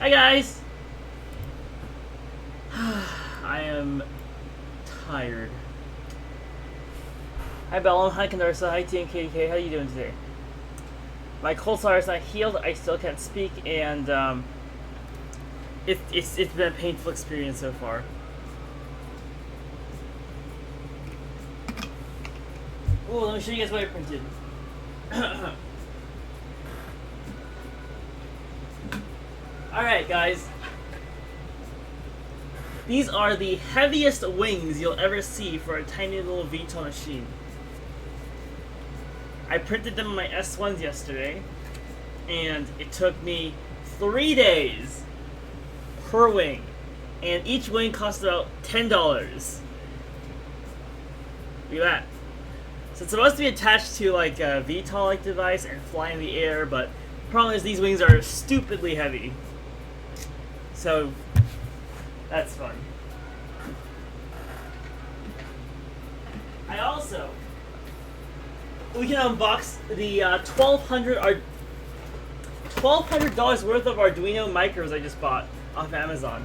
Hi guys! I am tired. Hi Bellum, hi Conversa, hi TNKK, how are you doing today? My cold sore is not healed, I still can't speak, and it's been a painful experience so far. Ooh, let me show you guys what I printed. Alright guys. These are the heaviest wings you'll ever see for a tiny little VTOL machine. I printed them on my S1s yesterday, and it took me 3 days per wing, and each wing cost about $10. Look at that. So it's supposed to be attached to like a VTOL-like device and fly in the air, but the problem is these wings are stupidly heavy. So that's fun. We can unbox the $1,200 worth of Arduino micros I just bought off Amazon.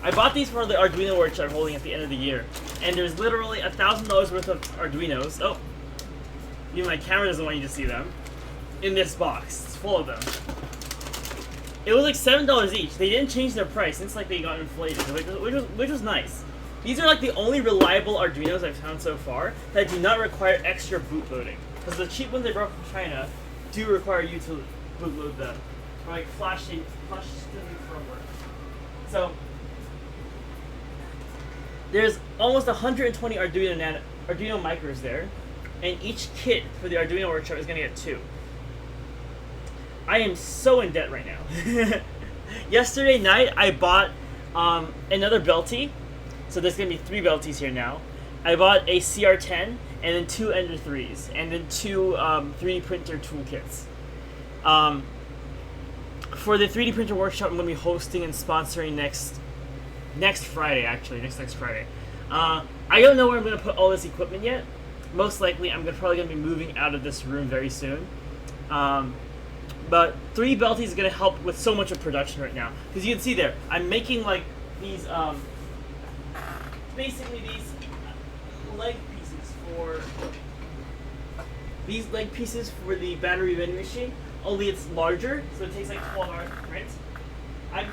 I bought these for the Arduino workshop I'm holding at the end of the year, and there's literally $1,000 worth of Arduinos. Oh, even my camera doesn't want you to see them. In this box, it's full of them. It was like $7 each. They didn't change their price since like they got inflated, which was nice. These are like the only reliable Arduinos I've found so far that do not require extra bootloading. Because the cheap ones they brought from China do require you to bootload them, or like flash the firmware. So there's almost 120 Arduino micros there, and each kit for the Arduino workshop is gonna get 2. I am so in debt right now. Yesterday night I bought another Belty. So there's going to be 3 Belties here now. I bought a CR10 and then 2 Ender 3s and then 2 3D printer toolkits. For the 3D printer workshop I'm going to be hosting and sponsoring next Friday, actually, next Friday. I don't know where I'm going to put all this equipment yet. Most likely I'm probably going to be moving out of this room very soon. But 3 Belties is going to help with so much of production right now. Because you can see there, I'm making like these... basically these leg pieces for the battery vending machine, only it's larger, so it takes like 12 hours to print. I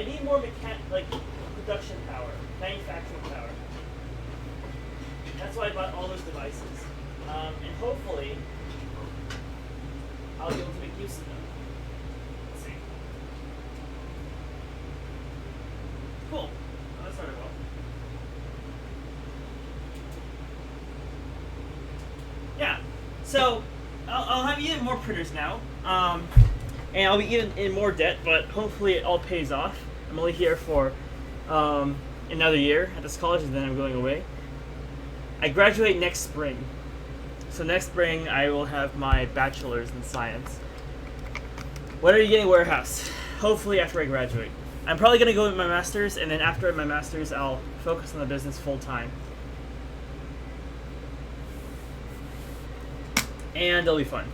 need more production power, manufacturing power. That's why I bought all those devices, and hopefully I'll be able to make use of them. Let's see. Cool. That started well. Yeah, so I'll have even more printers now, and I'll be even in more debt, but hopefully it all pays off. I'm only here for another year at this college, and then I'm going away. I graduate next spring, so next spring I will have my bachelor's in science. When are you getting warehouse? Hopefully after I graduate. I'm probably going to go with my master's, and then after my master's I'll focus on the business full time. And it'll be fun.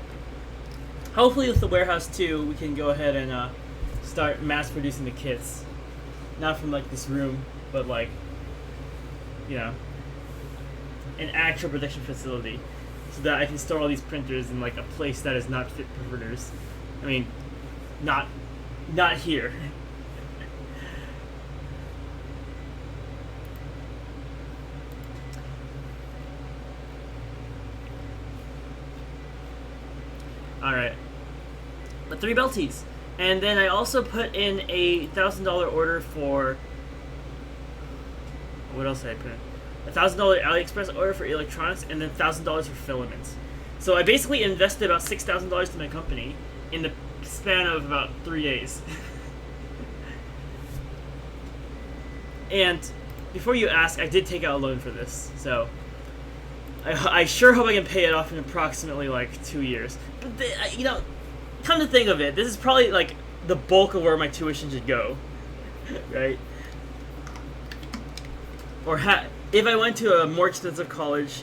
Hopefully with the warehouse too, we can go ahead and start mass producing the kits. Not from like this room, but like, you know, an actual production facility. So that I can store all these printers in like a place that is not fit for printers. I mean, not here. Alright. But 3 Belties. And then I also put in a $1,000 order for... What else did I put in? A $1,000 AliExpress order for electronics, and then $1,000 for filaments. So I basically invested about $6,000 to my company in the span of about 3 days. And before you ask, I did take out a loan for this, so I sure hope I can pay it off in approximately like 2 years. But you know, come to think of it, this is probably like the bulk of where my tuition should go, right? Or if I went to a more expensive college,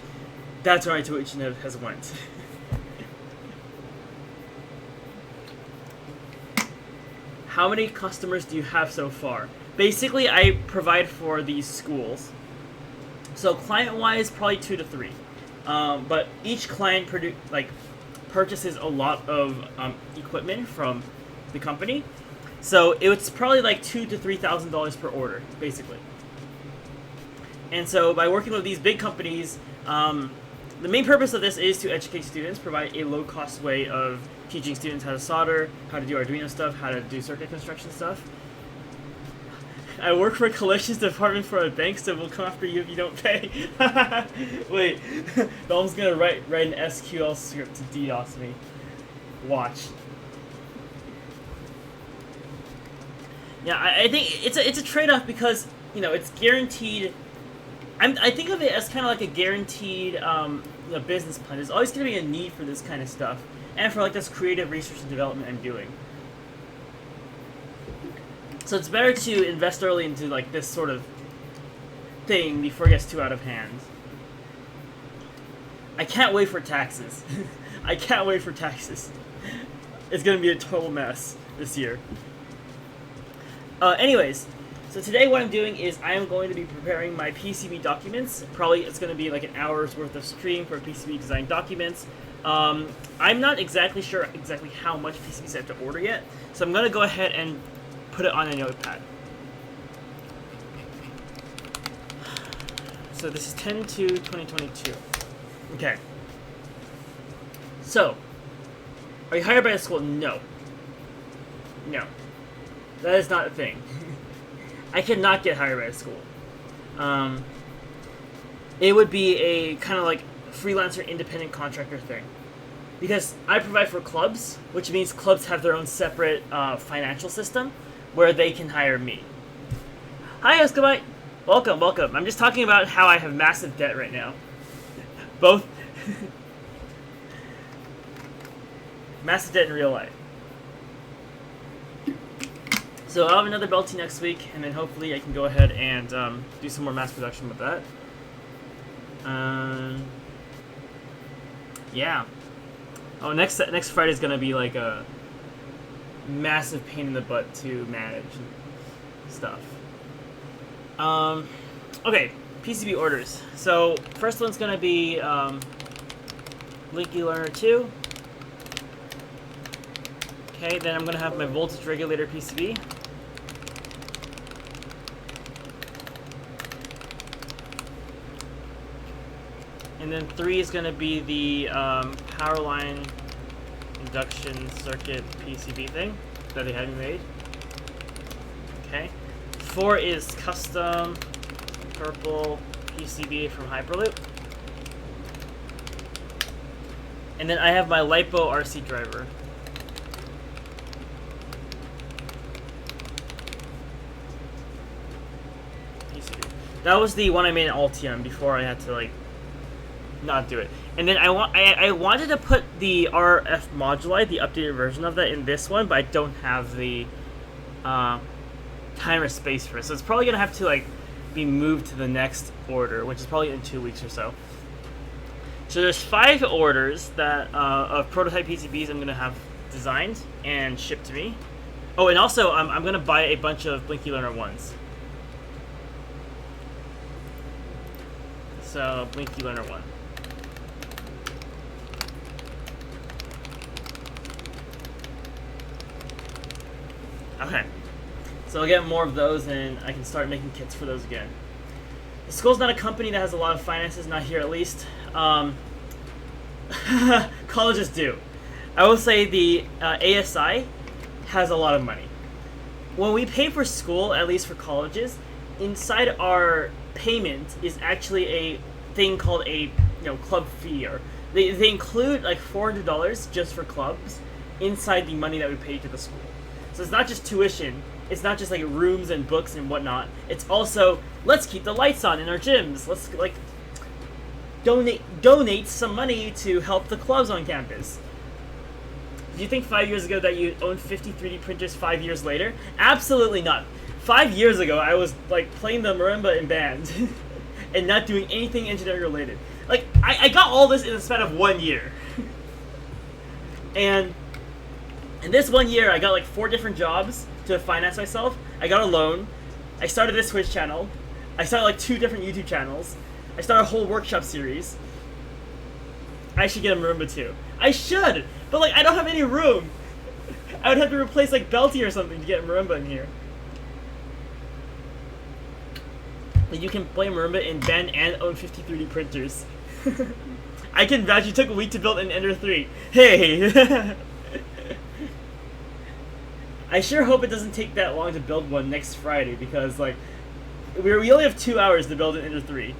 that's where my tuition has went. how many customers do you have so far? Basically, I provide for these schools. So client-wise, probably 2 to 3. But each client purchases a lot of equipment from the company. So it's probably like $2,000 to $3,000 per order, basically. And so by working with these big companies, the main purpose of this is to educate students, provide a low-cost way of teaching students how to solder, how to do Arduino stuff, how to do circuit construction stuff. I work for a collections department for a bank, so we'll come after you if you don't pay. Wait, Dom's gonna write an SQL script to DDoS me. Watch. Yeah, I think it's a trade-off because, you know, it's guaranteed. I think of it as kind of like a guaranteed business plan. There's always going to be a need for this kind of stuff, and for like this creative research and development I'm doing. So it's better to invest early into like this sort of thing before it gets too out of hand. I can't wait for taxes. I can't wait for taxes. It's going to be a total mess this year. Anyways, so today what I'm doing is I am going to be preparing my PCB documents. Probably it's going to be like an hour's worth of stream for PCB design documents. I'm not exactly sure how much PCBs I have to order yet, so I'm going to go ahead and put it on a notepad. So this is 10/2/2022. Okay. So, are you hired by a school? No. No. That is not a thing. I cannot get hired by a school. It would be a kind of like freelancer independent contractor thing. Because I provide for clubs, which means clubs have their own separate financial system where they can hire me. Hi, Escabite! Welcome, welcome. I'm just talking about how I have massive debt right now. Both. Massive debt in real life. So I'll have another Belty next week, and then hopefully I can go ahead and do some more mass production with that. Yeah. Oh, next Friday is gonna be like a massive pain in the butt to manage and stuff. Okay, PCB orders. So first one's gonna be Blinky Learner 2. Okay, then I'm gonna have my voltage regulator PCB. And then 3 is going to be the power line induction circuit PCB thing that they haven't made. Okay. 4 is custom purple PCB from Hyperloop. And then I have my LiPo RC driver. PCB. That was the one I made in Altium before I had to like not do it. And then I wanted to put the RF moduli, the updated version of that, in this one, but I don't have the time or space for it. So it's probably gonna have to like be moved to the next order, which is probably in 2 weeks or so. So there's 5 orders that of prototype PCBs I'm gonna have designed and shipped to me. Oh, and also I'm gonna buy a bunch of Blinky Learner 1s. So Blinky Learner 1. Okay, so I'll get more of those and I can start making kits for those again. The school's not a company that has a lot of finances, not here at least. Colleges do. I will say the ASI has a lot of money. When we pay for school, at least for colleges, inside our payment is actually a thing called a club fee, or they include like $400 just for clubs inside the money that we pay to the school. So it's not just tuition, it's not just like rooms and books and whatnot, it's also, let's keep the lights on in our gyms, let's like donate some money to help the clubs on campus. Do you think 5 years ago that you owned 50 3D printers 5 years later? Absolutely not. 5 years ago I was like playing the marimba in band and not doing anything engineering related. Like I got all this in the span of 1 year. And in this 1 year, I got like 4 different jobs to to finance myself. I got a loan. I started this Twitch channel. I started like 2 different YouTube channels. I started a whole workshop series. I should get a Marimba too. I should! But like, I don't have any room. I would have to replace like Belty or something to get Marimba in here. Like, you can play Marimba in Ben and own 50 3D printers. I can vouch you took a week to build an Ender 3. Hey! I sure hope it doesn't take that long to build one next Friday, because like we only have 2 hours to build an Ender 3.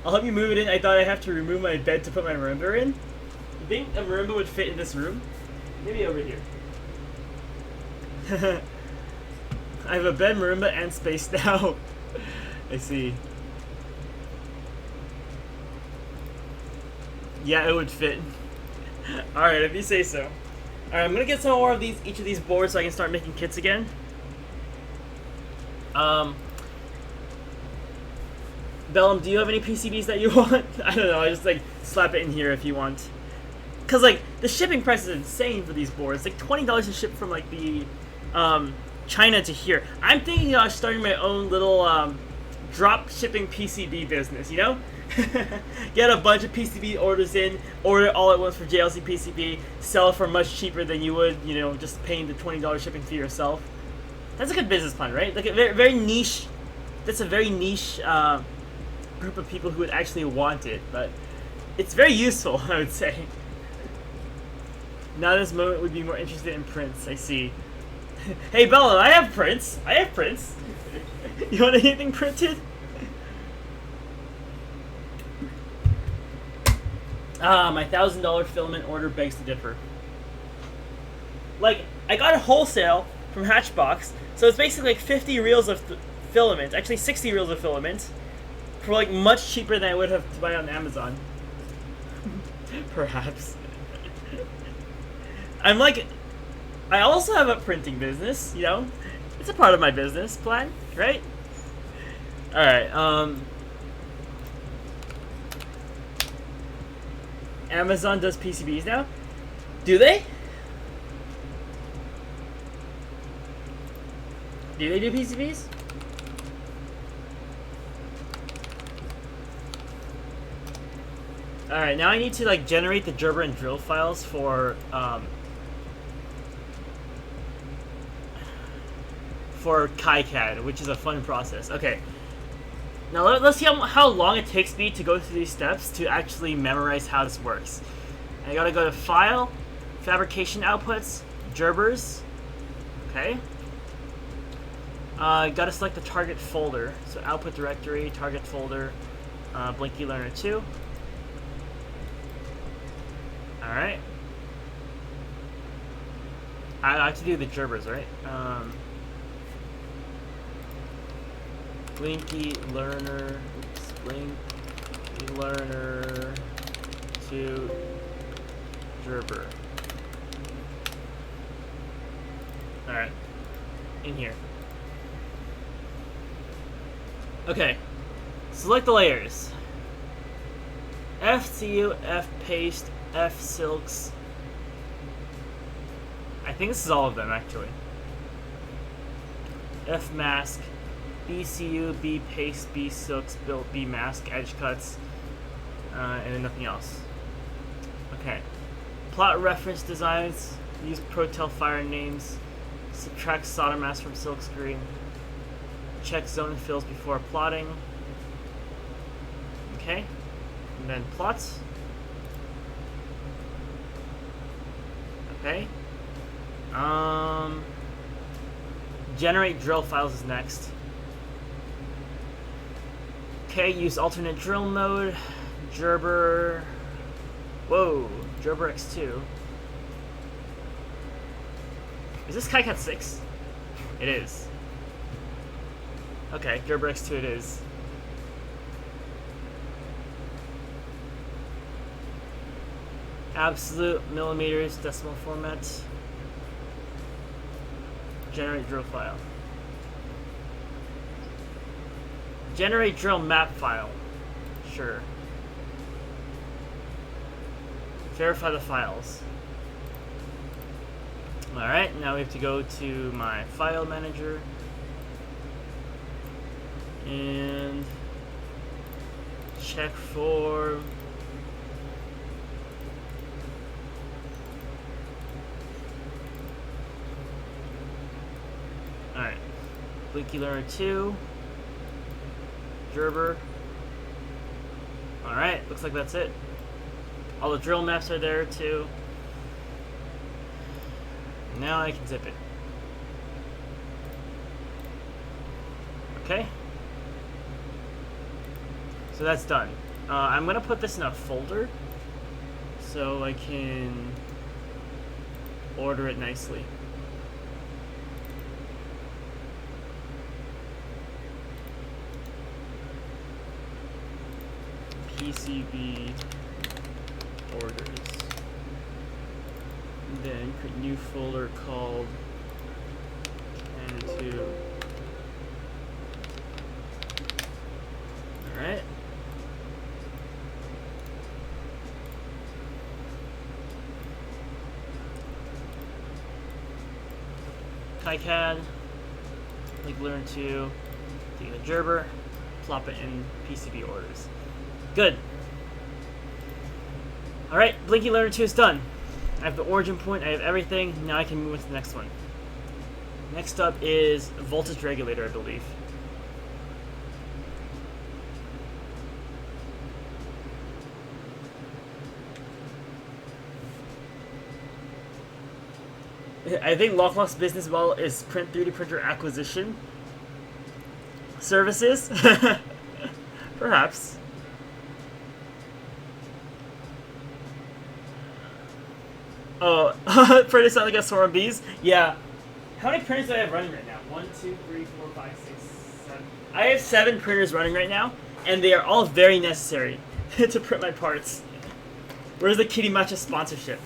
I'll help you move it in. I thought I'd have to remove my bed to put my marimba in. You think a marimba would fit in this room? Maybe over here. I have a bed, marimba, and space now. I see. Yeah, it would fit. Alright, if you say so. Alright, I'm gonna get some more of each of these boards so I can start making kits again. Bellum, do you have any PCBs that you want? I don't know, I just like slap it in here if you want. Cause like the shipping price is insane for these boards. Like $20 to ship from like the China to here. I'm thinking of starting my own little drop shipping PCB business, you know? Get a bunch of PCB orders in, order it all at once for JLC PCB, sell it for much cheaper than you would, you know, just paying the $20 shipping fee yourself. That's a good business plan, right? Like a very, very niche. That's a very niche group of people who would actually want it, but it's very useful, I would say. Now this moment would be more interested in prints. I see. Hey Bella, I have prints. I have prints. You want anything printed? Ah, my $1,000 filament order begs to differ. Like, I got it wholesale from Hatchbox, so it's basically like 50 reels of filament, actually 60 reels of filament, for like much cheaper than I would have to buy on Amazon. Perhaps. I'm like, I also have a printing business, you know? It's a part of my business plan, right? Alright, Amazon does PCBs now? Do they? Do they do PCBs? Alright, now I need to like generate the Gerber and drill files for KiCad, which is a fun process. Okay. Now let's see how long it takes me to go through these steps to actually memorize how this works. I gotta go to File, Fabrication Outputs, Gerbers. Okay. Gotta select the target folder. So Output Directory, Target Folder, Blinky Learner 2. Alright. I have to do the Gerbers, right? Blinky Learner, oops, Blinky Learner to Gerber. Alright, in here. Okay, select the layers. FCU, F paste, F silks. I think this is all of them actually. F mask. BCU, B paste, B silks, built, B mask, edge cuts, and then nothing else. Okay. Plot reference designs, use Protel fire names, subtract solder mask from silk screen, check zone and fills before plotting. Okay. And then plots. Okay. Generate drill files is next. Okay, use alternate drill mode, Gerber, whoa, Gerber X2. Is this KiCad 6? It is. Okay, Gerber X2 it is. Absolute millimeters, decimal format. Generate drill file. Generate drill map file. Sure. Verify the files. Alright, now we have to go to my file manager and check for alright, Blinky Learner 2, Gerber. Alright, looks like that's it. All the drill maps are there too. Now I can zip it. Okay. So that's done. I'm going to put this in a folder so I can order it nicely. PCB orders. And then create a new folder called N2. Alright. KiCad, like learn to take the Gerber, plop it in PCB orders. Good. Alright, Blinky Learner 2 is done. I have the origin point, I have everything, now I can move on to the next one. Next up is voltage regulator, I believe. I think Locklock's business model is print 3D printer acquisition services. Perhaps. Oh, printers sound like a swarm of bees? Yeah. How many printers do I have running right now? 1, 2, 3, 4, 5, 6, 7. I have 7 printers running right now, and they are all very necessary to print my parts. Where's the Kitty Matcha sponsorship?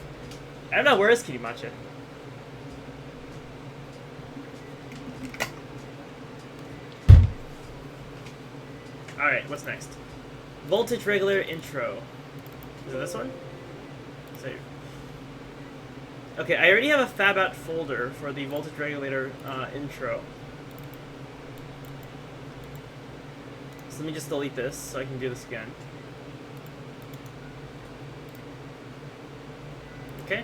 I don't know, where is Kitty Matcha? Alright, what's next? Voltage regulator intro. Is it this one? Save. Okay, I already have a fab out folder for the voltage regulator intro. So let me just delete this so I can do this again. Okay.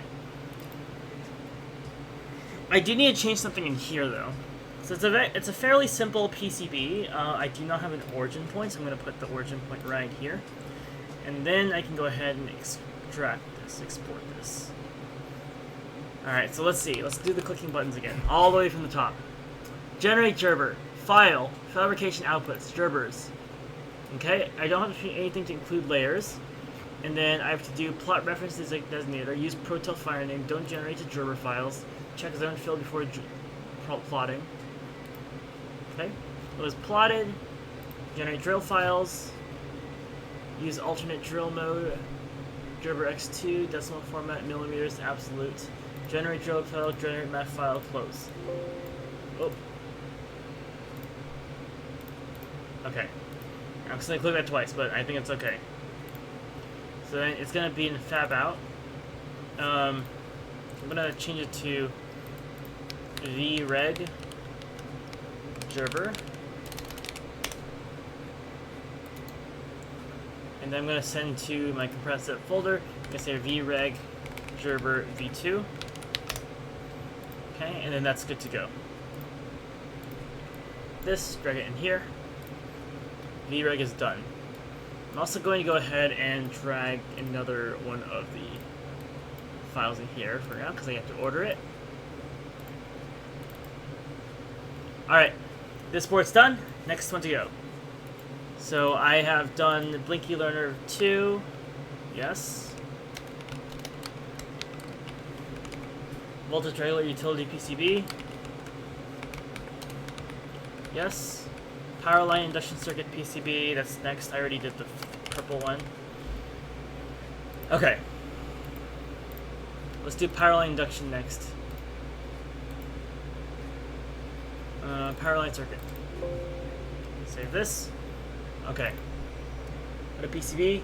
I do need to change something in here though. So it's a fairly simple PCB. I do not have an origin point, so I'm going to put the origin point right here. And then I can go ahead and extract this, export this. Alright, so let's see. Let's do the clicking buttons again. All the way from the top. Generate Gerber. File. Fabrication outputs. Gerbers. Okay, I don't have anything to include layers. And then I have to do plot references designator. Use Protel file name. Don't generate the Gerber files. Check zone fill before plotting. Okay, it was plotted. Generate drill files. Use alternate drill mode. Gerber X2, decimal format, millimeters, absolute. Generate drill file, generate math file, close. Oh. Okay. I'm just gonna click that twice, but I think it's okay. So then it's gonna be in fab out. I'm gonna change it to vreg Gerber. And then I'm going to send to my compressed zip folder. I'm going to say vreg Gerber v2. Okay, and then that's good to go. This, drag it in here. Vreg is done. I'm also going to go ahead and drag another one of the files in here for now because I have to order it. Alright, this board's done. Next one to go. So I have done Blinky Learner 2. Yes. Voltage regulator utility PCB. Yes. Power line induction circuit PCB. That's next. I already did the purple one. Okay. Let's do power line induction next. Power line circuit. Save this. Okay. What a PCB.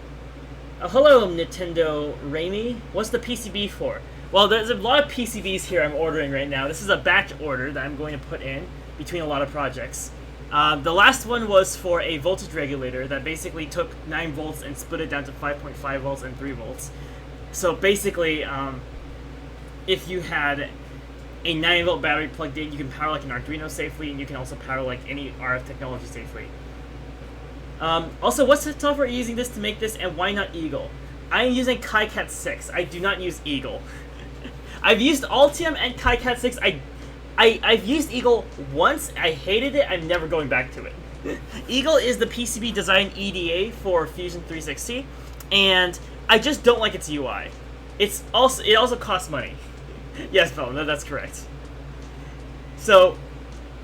Oh, hello, Nintendo Raimi. What's the PCB for? Well, there's a lot of PCBs here I'm ordering right now. This is a batch order that I'm going to put in between a lot of projects. The last one was for a voltage regulator that basically took 9 volts and split it down to 5.5 volts and 3 volts. So basically, if you had a 9-volt battery plugged in, you can power like an Arduino safely, and you can also power like any RF technology safely. Also, what's the software using this to make this, and why not Eagle? I am using KiCad 6. I do not use Eagle. I've used Altium and KiCad 6. I've used Eagle once. I hated it. I'm never going back to it. Eagle is the PCB design EDA for Fusion 360, and I just don't like its UI. It also costs money. Yes, Bella, no, that's correct. So,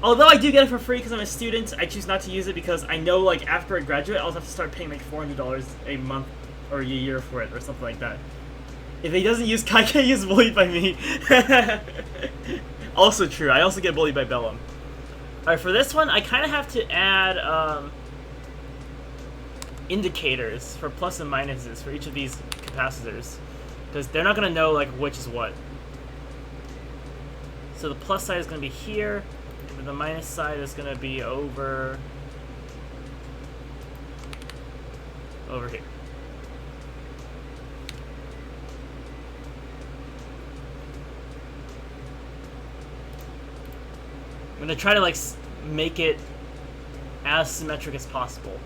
although I do get it for free because I'm a student, I choose not to use it because I know, like, after I graduate, I'll have to start paying like $400 a month or a year for it or something like that. If he doesn't use KiCad, he gets bullied by me. Also true. I also get bullied by Bellum. Alright, for this one, I kind of have to add indicators for plus and minuses for each of these capacitors, because they're not going to know like which is what. So the plus side is going to be here, and then the minus side is going to be over here. I'm going to try to like make it as symmetric as possible.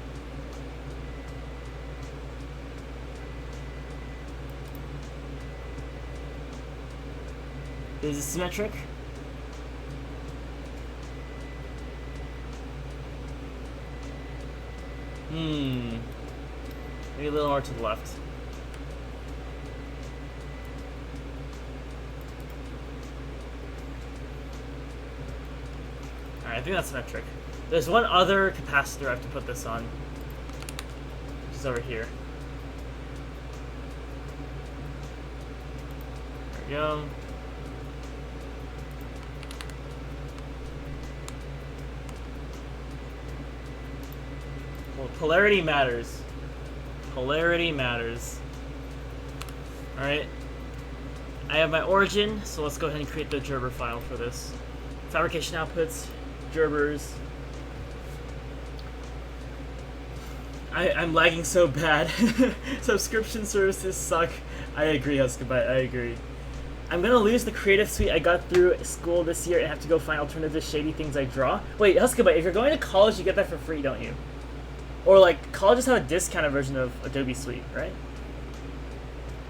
Is it symmetric? Maybe a little more to the left. Alright, I think that's symmetric. There's one other capacitor I have to put this on, which is over here. There we go. Well, polarity matters. Polarity matters. Alright. I have my origin, so let's go ahead and create the Gerber file for this. Fabrication outputs, Gerbers. I'm lagging so bad. Subscription services suck. I agree, Huskabite, I agree. I'm gonna lose the creative suite I got through school this year and have to go find alternative shady things I draw. Wait, Huskabite, if you're going to college, you get that for free, don't you? Or like, colleges have a discounted version of Adobe Suite, right?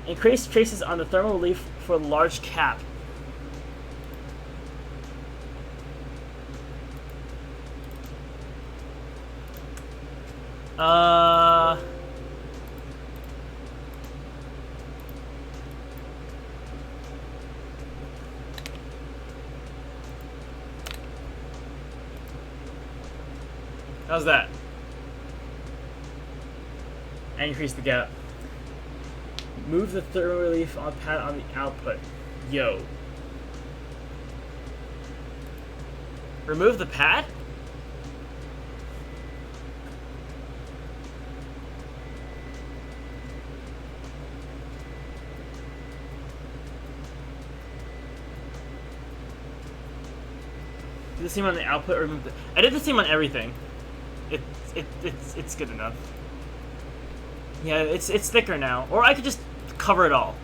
Increase traces on the thermal relief for large cap. How's that? And increase the gap. Move the thermal relief on pad on the output. Yo. Remove the pad? Do the same on the output or remove the... I did the same on everything. It's good enough. Yeah, it's thicker now. Or I could just cover it all.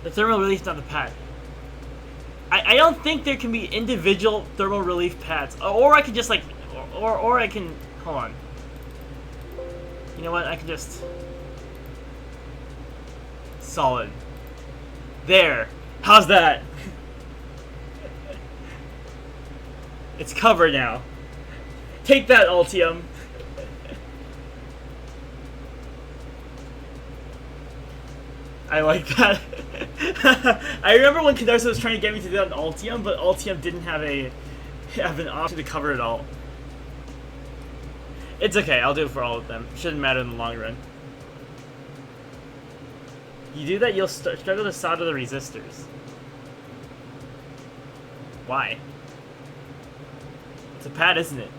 The thermal relief, not the pad. I don't think there can be individual thermal relief pads. Or I could just like... Or I can... Hold on. You know what? I can just... Solid. There. How's that? It's covered now. Take that, Altium. I like that. I remember when Cadarso was trying to get me to do that on Altium, but Altium didn't have an option to cover it all. It's okay, I'll do it for all of them. Shouldn't matter in the long run. You do that, you'll struggle to solder the resistors. Why? It's a pad, isn't it?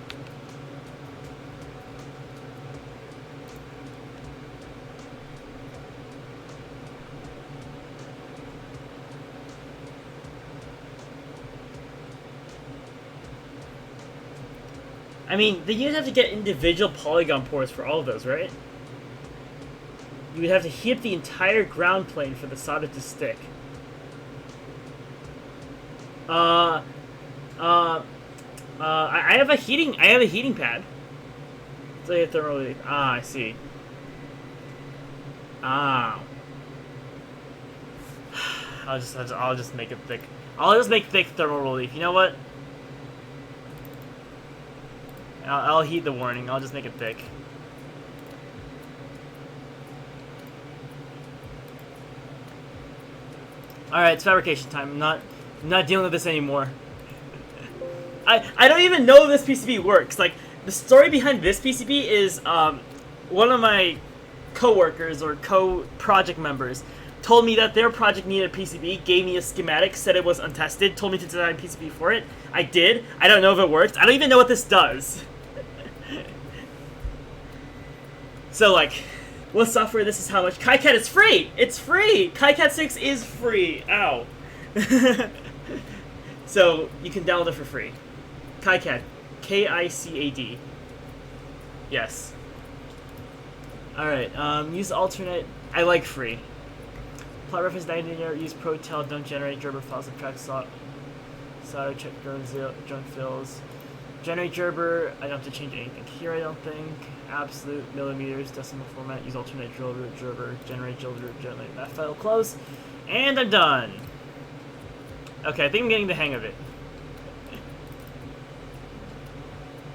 I mean, then you'd have to get individual polygon ports for all of those, right? You would have to heat up the entire ground plane for the solder to stick. I have a heating pad. So you have thermal relief. Ah, I see. Ah. I'll just make it thick. I'll just make thick thermal relief. You know what? I'll heed the warning. I'll just make it thick. Alright, it's fabrication time. I'm not dealing with this anymore. I don't even know this PCB works. Like, the story behind this PCB is one of my co-workers or co-project members told me that their project needed a PCB, gave me a schematic, said it was untested, told me to design a PCB for it. I did. I don't know if it works. I don't even know what this does. So, like, what software this is how much? KiCad is free! It's free! KiCad 6 is free! Ow. So, you can download it for free. KiCad. K-I-C-A-D. Yes. Alright, use alternate. I like free. Plot reference 90, use ProTel, don't generate Gerber files, subtract solder, check junk fills. Generate Gerber, I don't have to change anything here, I don't think. Absolute millimeters, decimal format, use alternate drill root Gerber, generate drill root, generate that file, close. And I'm done. Okay, I think I'm getting the hang of it.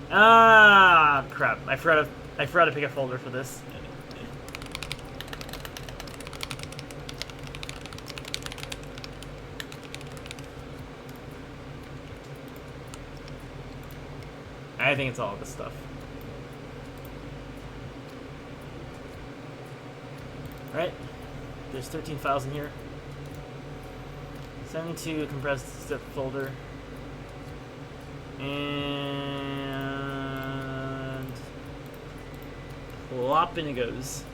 Ah, crap. I forgot to pick a folder for this. I think it's all of this stuff. Right? There's 13 files in here. Send to a compressed zip folder. And plop in it goes.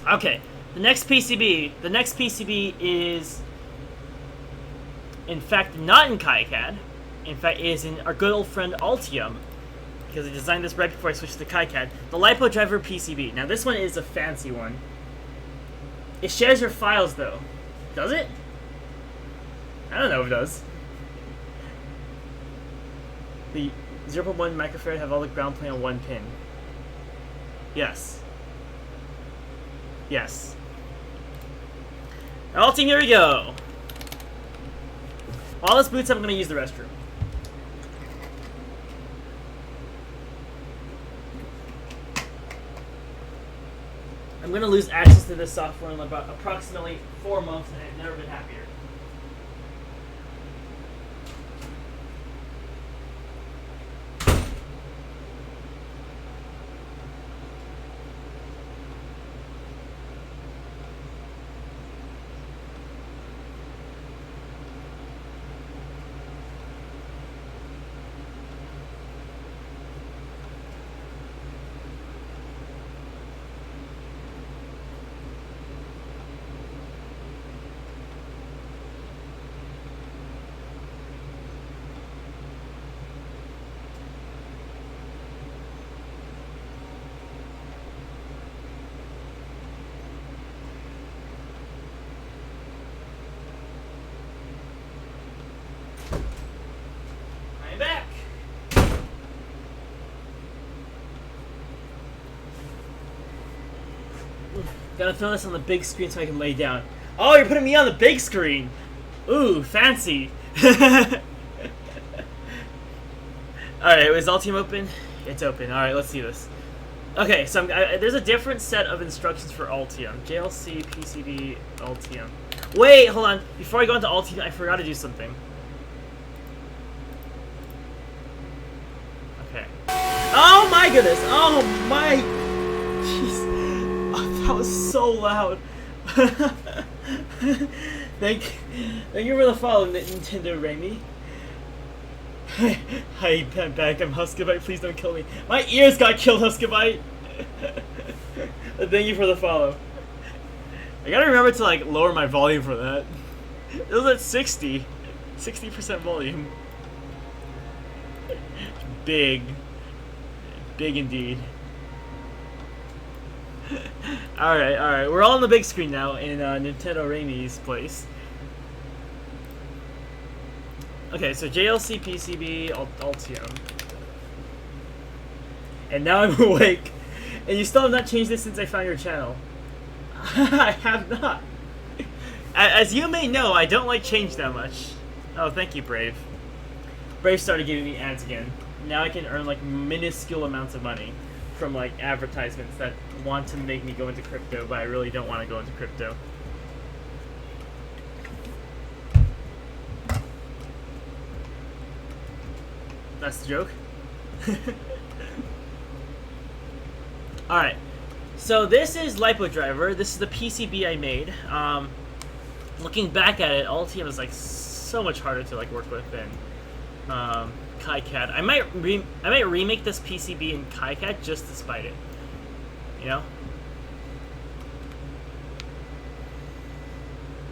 Okay, the next PCB is, in fact, not in KiCad. In fact, it is in our good old friend Altium, because I designed this right before I switched to KiCad. The LiPo driver PCB. Now, this one is a fancy one. It shares your files, though. Does it? I don't know if it does. The 0.1 microfarad have all the ground plane on one pin. Yes. Yes. Altium, here we go. While this boots up, I'm going to use the restroom. I'm going to lose access to this software in about approximately 4 months, and I've never been happier. Gotta throw this on the big screen so I can lay down. Oh, you're putting me on the big screen! Ooh, fancy! Alright, is Altium open? It's open. Alright, let's see this. Okay, so there's a different set of instructions for Altium. JLC, PCB, Altium. Wait, hold on. Before I go into Altium, I forgot to do something. Okay. Oh my goodness! Oh my... Jeez. That was so loud. Thank you for the follow, Nintendo Raimi. Hi, I'm back. I'm Huskabite. Please don't kill me. My ears got killed, Huskabite. Thank you for the follow. I gotta remember to like lower my volume for that. It was at 60% volume. Big indeed. All right. We're all on the big screen now in Nintendo Raimi's place. Okay, so JLC PCB Altium. And now I'm awake. And you still have not changed this since I found your channel. I have not. As you may know, I don't like change that much. Oh, thank you, Brave. Brave started giving me ads again. Now I can earn like minuscule amounts of money from like advertisements that want to make me go into crypto, but I really don't want to go into crypto. That's the joke. Alright, so this is LipoDriver. This is the PCB I made. Looking back at it, Altium is like so much harder to like work with than KiCad. I might remake this PCB in KiCad just to spite it. You know?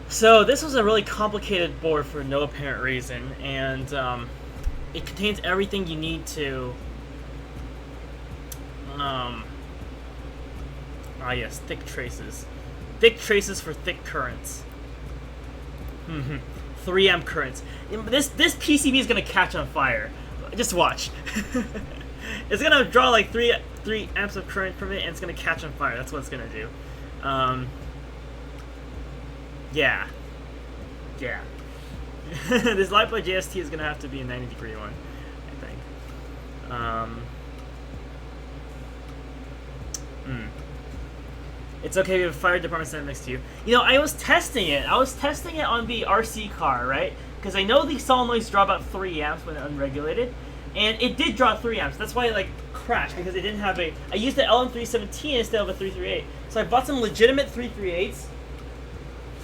So this was a really complicated board for no apparent reason, and it contains everything you need to yes, thick traces. Thick traces for thick currents. 3 amp currents. This PCB is gonna catch on fire. Just watch. It's gonna draw like 3 amps of current from it, and it's gonna catch on fire. That's what it's gonna do. Yeah. This LiPo JST is gonna have to be a 90-degree one, I think. It's okay, we have a fire department standing next to you. You know, I was testing it. I was testing it on the RC car, right? Because I know the solenoids draw about 3 amps when unregulated. And it did draw 3 amps. That's why it, like, crashed. Because it didn't have a... I used the LM317 instead of a 338. So I bought some legitimate 338s.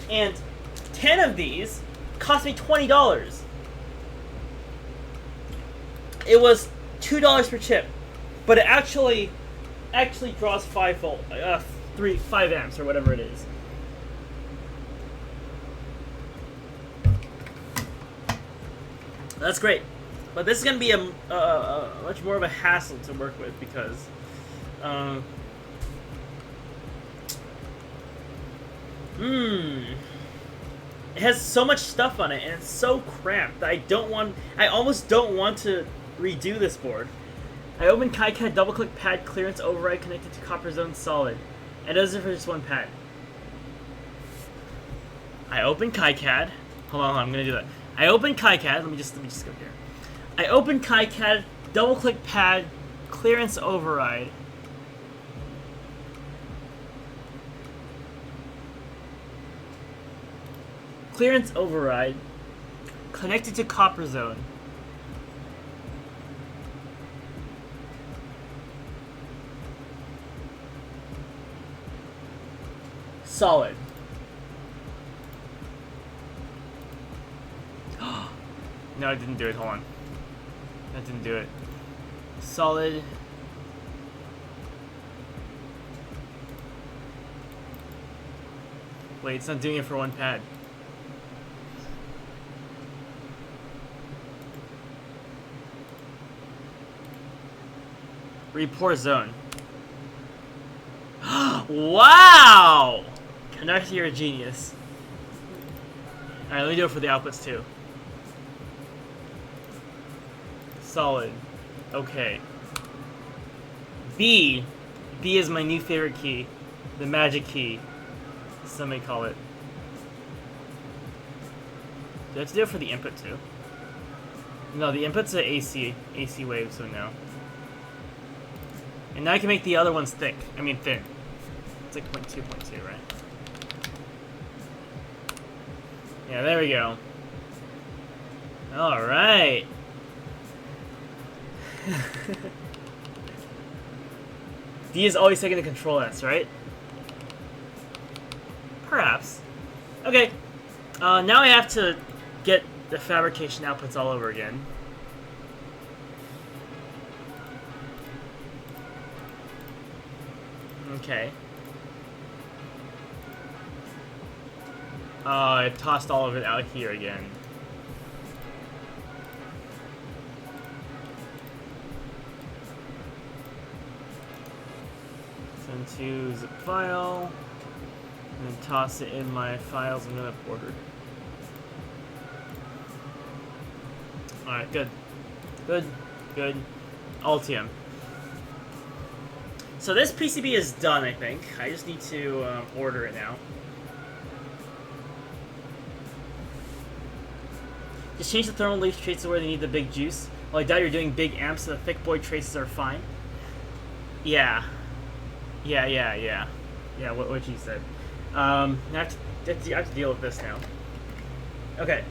And 10 of these cost me $20. It was $2 per chip. But it actually draws 5 amps or whatever it is. That's great, but this is gonna be a much more of a hassle to work with because it has so much stuff on it and it's so cramped that I almost don't want to redo this board. I opened KiCad, double-click pad, clearance override connected to copper zone solid. It does it for just one pad. I opened KiCad. Hold on, I'm gonna do that. I opened KiCad. Let me just go here. I opened KiCad, double-click pad, clearance override. Clearance override connected to copper zone. Solid. No, I didn't do it. Hold on. That didn't do it. Solid. Wait, it's not doing it for one pad. Report zone. Wow! Conductor, you're a genius. Alright, let me do it for the outputs too. Solid. Okay. B. B is my new favorite key. The magic key. Some may call it. Do I have to do it for the input too? No, the input's an AC wave, so no. And now I can make the other ones thick. I mean thin. It's like 0.2, right? Yeah, there we go. Alright. D is always taking the control S, right? Perhaps. Okay. Now I have to get the fabrication outputs all over again. Okay. I tossed all of it out here again. Send to zip file, and then toss it in my files I'm gonna order. Alright, good. Good. Good. Altium. So this PCB is done, I think. I just need to order it now. Just change the thermal leaf traces where they need the big juice. Well, I doubt you're doing big amps, so the thick boy traces are fine. Yeah. Yeah, what you said. I have to deal with this now. Okay.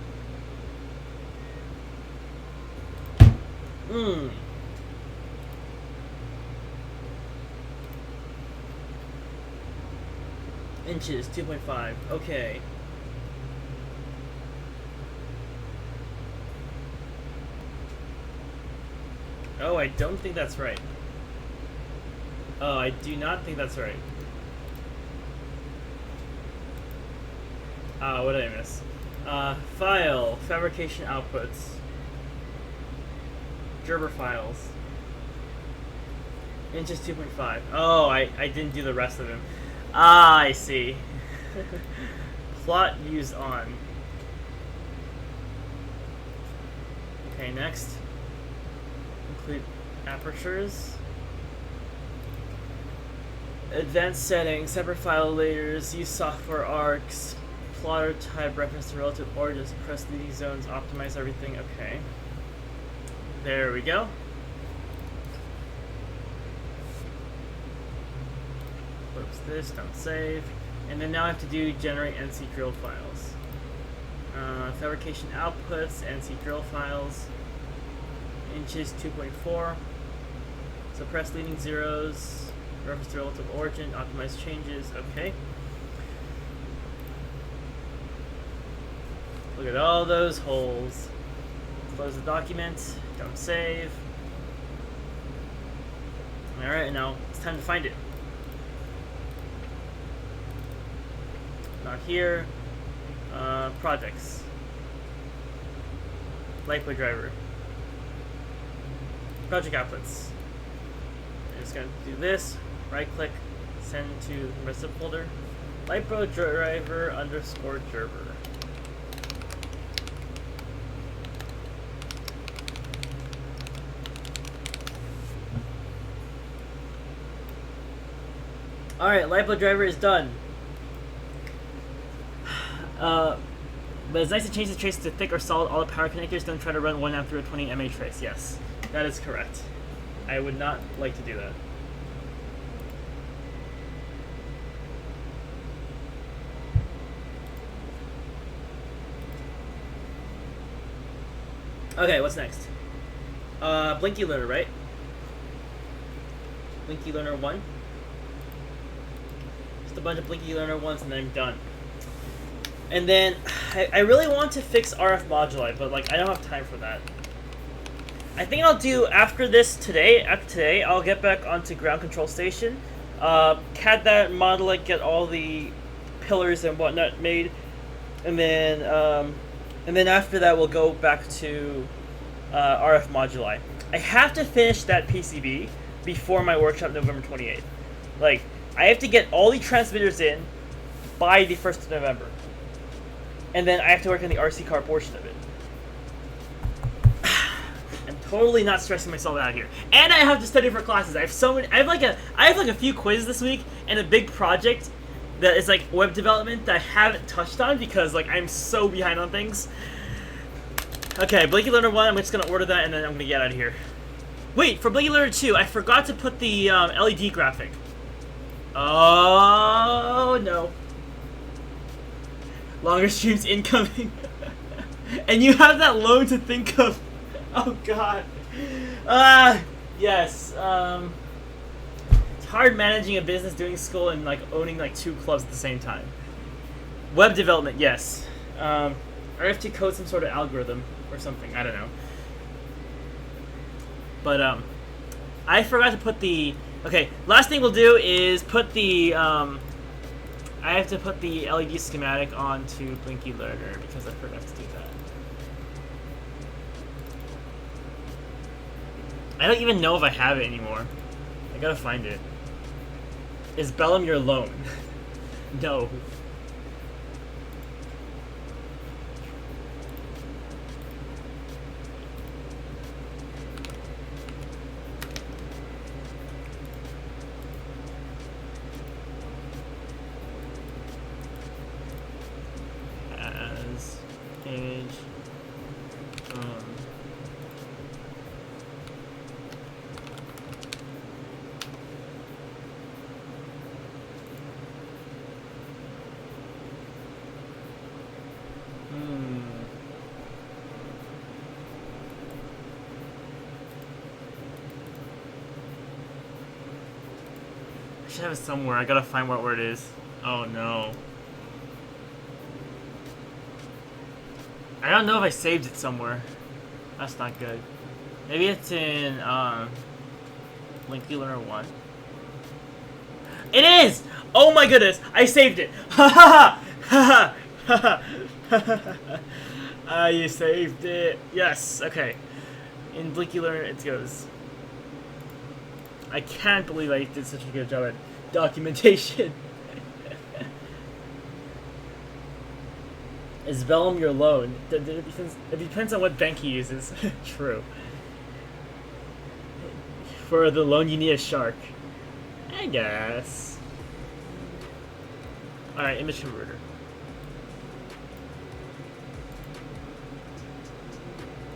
Inches, 2.5. Okay. Oh, I don't think that's right. Oh, I do not think that's right. What did I miss? File, fabrication outputs. Gerber files. Inches 2.5. Oh, I didn't do the rest of them. Ah, I see. Plot views on. Okay, next. Include apertures. Advanced settings, separate file layers, use software arcs, plotter type, reference to relative origins, press leading zones, optimize everything. Okay. There we go. Close this, don't save. And then now I have to do generate NC drill files. Fabrication outputs, NC drill files. Inches 2.4. Suppress leading zeros. Reference to relative origin, optimize changes. Okay. Look at all those holes. Close the document. Don't save. Alright, now it's time to find it. Not here. Projects. Lightweight driver. Project outputs. I'm just going to do this. Right click. Send to the rest of the folder. Lightweight driver underscore Gerber. Alright, LiPo driver is done. But it's nice to change the trace to thick or solid. All the power connectors. Don't try to run 1 amp through a 20 mA trace. Yes, that is correct. I would not like to do that. Okay, what's next? Blinky Learner, right? Blinky Learner 1. Just a bunch of Blinky Learner 1s and then I'm done. And then, I really want to fix RF moduli, but like I don't have time for that. I think I'll do after this today. After today, I'll get back onto ground control station, CAD that, model it, get all the pillars and whatnot made, and then after that we'll go back to RF moduli. I have to finish that PCB before my workshop November 28th. Like I have to get all the transmitters in by the 1st of November. And then I have to work on the RC car portion of it. I'm totally not stressing myself out here. And I have to study for classes. I have so many. I have like a few quizzes this week and a big project that is like web development that I haven't touched on because like I'm so behind on things. Okay, Blinky Learner 1. I'm just gonna order that and then I'm gonna get out of here. Wait, for Blinky Learner 2, I forgot to put the LED graphic. Oh no. Longer streams incoming. And you have that loan to think of. Oh god. Yes. It's hard managing a business, doing school, and like owning like 2 clubs at the same time. Web development, yes. I have to code some sort of algorithm or something. I don't know. But I forgot to put the. Okay, last thing we'll do is put the I have to put the LED schematic onto Blinky Learner because I forgot to do that. I don't even know if I have it anymore. I gotta find it. Is Bellum your loan? No. As image. I should have it somewhere. I gotta find where it is. Oh no. I don't know if I saved it somewhere. That's not good. Maybe it's in Blinky Learner 1. It is! Oh my goodness! I saved it! Ha ha ha! Ha ha! You saved it. Yes, okay. In Blinky Learner it goes. I can't believe I did such a good job at documentation. Is Vellum your loan? It depends on what bank he uses. True. For the loan you need a shark. I guess. Alright, image converter.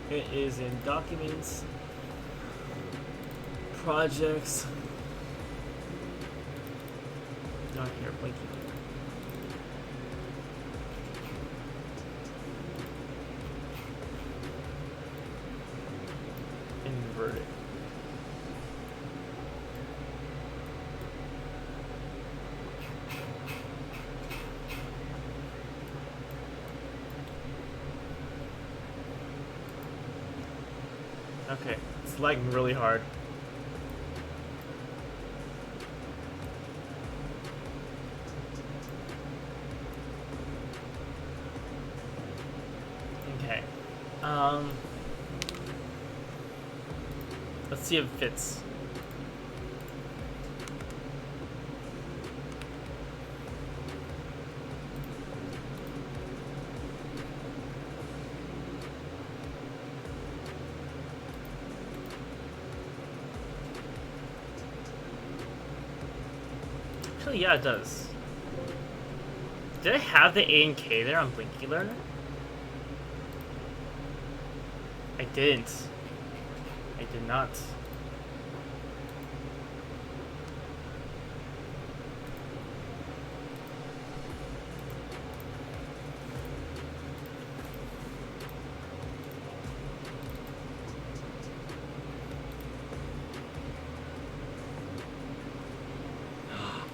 It is in documents. Projects. Not here, Blinky. Invert it. Okay, it's lagging really hard. Okay. Let's see if it fits. Actually, yeah, it does. Did I have the A and K there on Blinky Learner? I didn't. I did not.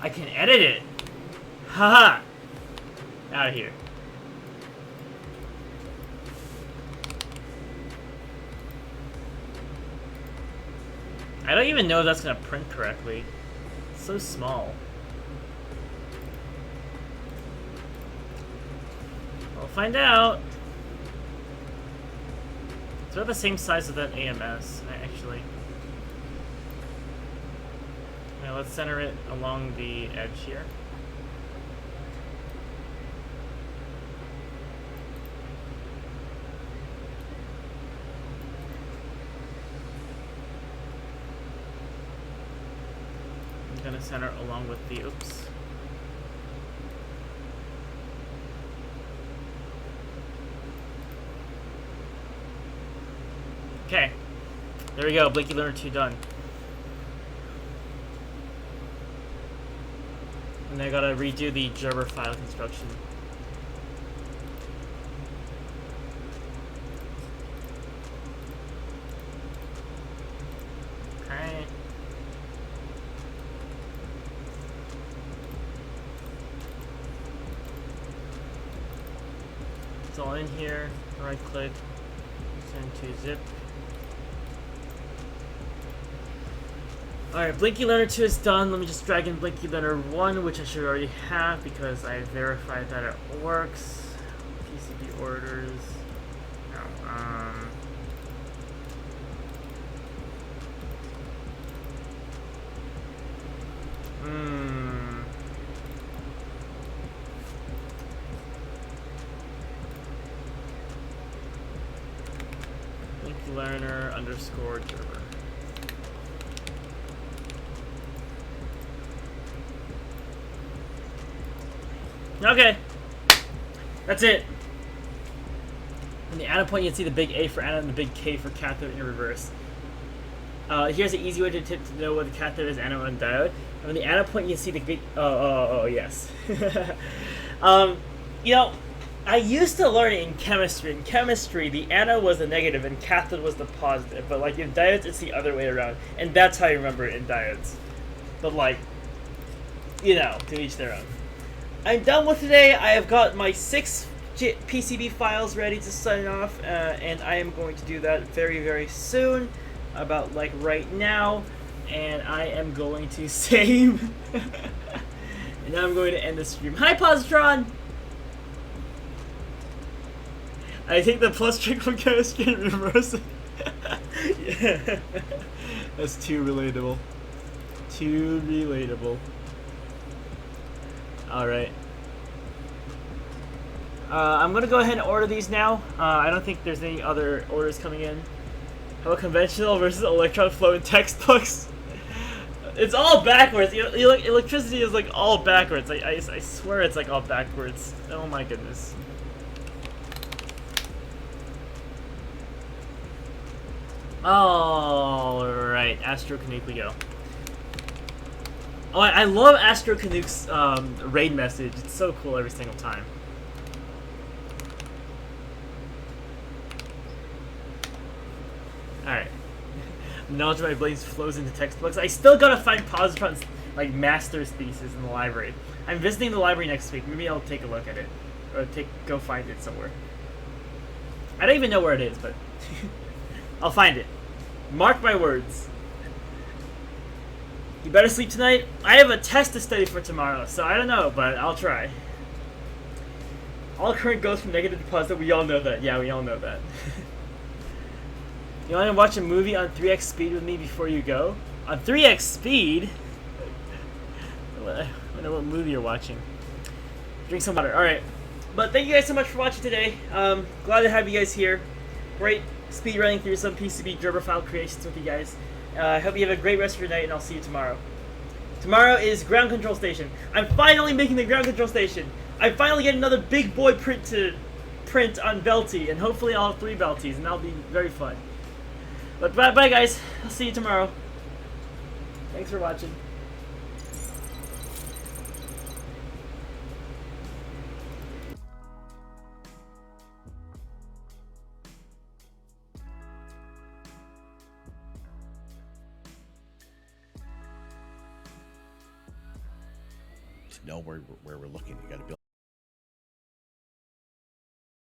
I can edit it! Haha! Out of here. I don't even know if that's gonna print correctly. It's so small. We'll find out. It's about the same size as that AMS, actually. Now let's center it along the edge here. I'm gonna center along with the oops. Okay, there we go. Blinky Learner 2 done. And I gotta redo the Gerber file construction. Okay. It's all in here. Right click, send to zip. Alright, Blinky Learner 2 is done. Let me just drag in Blinky Learner 1, which I should already have because I verified that it works. PCB orders. No, Blinky Learner underscore Gerber. Okay, that's it. On the anode point, you can see the big A for anode and the big K for cathode in reverse. Here's an easy way to know what the cathode is, anode and diode. And on the anode point, you can see the big. Oh, yes. You know, I used to learn it in chemistry. In chemistry, the anode was the negative and cathode was the positive. But like in diodes, it's the other way around, and that's how you remember it in diodes. But like, you know, to each their own. I'm done with today. I have got my 6 PCB files ready to sign off, and I am going to do that very, very soon, about like right now, and I am going to save, and I'm going to end the stream. Hi, Positron! I take the plus trick from chemistry and reverse it. Yeah. That's too relatable. Too relatable. Alright. I'm gonna go ahead and order these now. I don't think there's any other orders coming in. How about conventional versus electron flow in textbooks? It's all backwards. Electricity is like all backwards. I swear it's like all backwards. Oh my goodness. Alright, Astro Canuck we go. Oh, I love Astro Canuck's raid message. It's so cool every single time. Alright. Knowledge of my blades flows into textbooks. I still gotta find Positron's like master's thesis in the library. I'm visiting the library next week. Maybe I'll take a look at it. Or go find it somewhere. I don't even know where it is, but I'll find it. Mark my words. You better sleep tonight. I have a test to study for tomorrow, so I don't know, but I'll try. All current goes from negative to positive. We all know that. Yeah, we all know that. You want to watch a movie on 3x speed with me before you go? On 3x speed? I don't know what movie you're watching. Drink some water. Alright. But thank you guys so much for watching today. Glad to have you guys here. Great speed running through some PCB Gerber file creations with you guys. I hope you have a great rest of your night, and I'll see you tomorrow. Tomorrow is ground control station. I'm finally making the ground control station. I finally get another big boy print to print on Belty, and hopefully I'll have 3 Belties, and that'll be very fun. But bye guys. I'll see you tomorrow. Thanks for watching. To know where we're looking, you got to build.